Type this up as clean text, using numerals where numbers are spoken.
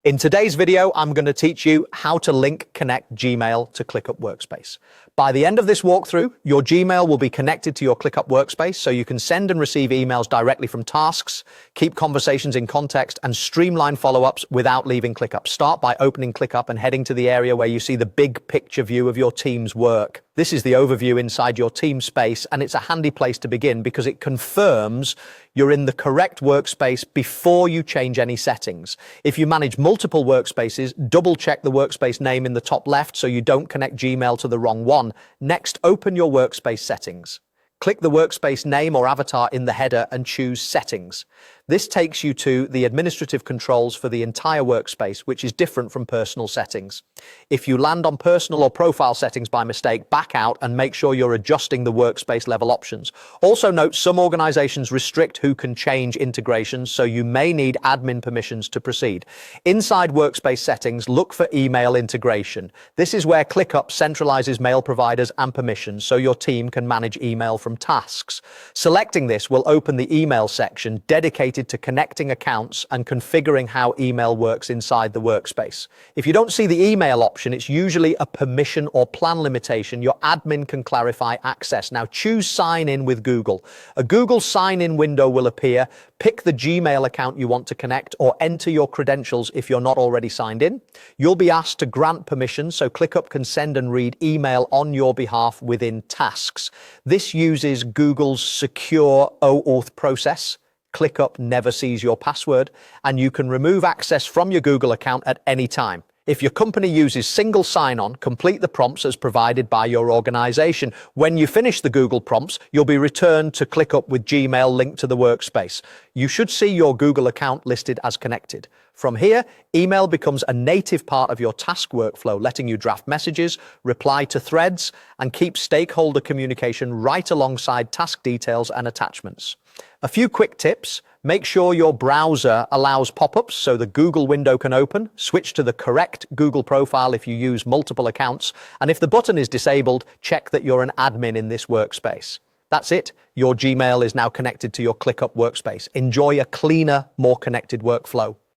In today's video, I'm going to teach you how to connect Gmail to ClickUp Workspace. By the end of this walkthrough, your Gmail will be connected to your ClickUp Workspace so you can send and receive emails directly from tasks, keep conversations in context, and streamline follow-ups without leaving ClickUp. Start by opening ClickUp and heading to the area where you see the big picture view of your team's work. This is the overview inside your team space, and it's a handy place to begin because it confirms you're in the correct workspace before you change any settings. If you manage multiple workspaces, double check the workspace name in the top left so you don't connect Gmail to the wrong one. Next, open your workspace settings. Click the workspace name or avatar in the header and choose Settings. This takes you to the administrative controls for the entire workspace, which is different from personal settings. If you land on personal or profile settings by mistake, back out and make sure you're adjusting the workspace level options. Also note some organizations restrict who can change integrations, so you may need admin permissions to proceed. Inside workspace settings, look for email integration. This is where ClickUp centralizes mail providers and permissions so your team can manage email from tasks. Selecting this will open the email section dedicated to connecting accounts and configuring how email works inside the workspace. If you don't see the email option, it's usually a permission or plan limitation. Your admin can clarify access. Now choose Sign In with Google. A Google sign-in window will appear. Pick the Gmail account you want to connect or enter your credentials if you're not already signed in. You'll be asked to grant permission so ClickUp can send and read email on your behalf within tasks. This uses Google's secure OAuth process. ClickUp never sees your password, and you can remove access from your Google account at any time. If your company uses single sign-on, complete the prompts as provided by your organization. When you finish the Google prompts, you'll be returned to ClickUp with Gmail linked to the workspace. You should see your Google account listed as connected. From here, email becomes a native part of your task workflow, letting you draft messages, reply to threads, and keep stakeholder communication right alongside task details and attachments. A few quick tips. Make sure your browser allows pop-ups so the Google window can open. Switch to the correct Google profile if you use multiple accounts. And if the button is disabled, check that you're an admin in this workspace. That's it. Your Gmail is now connected to your ClickUp workspace. Enjoy a cleaner, more connected workflow.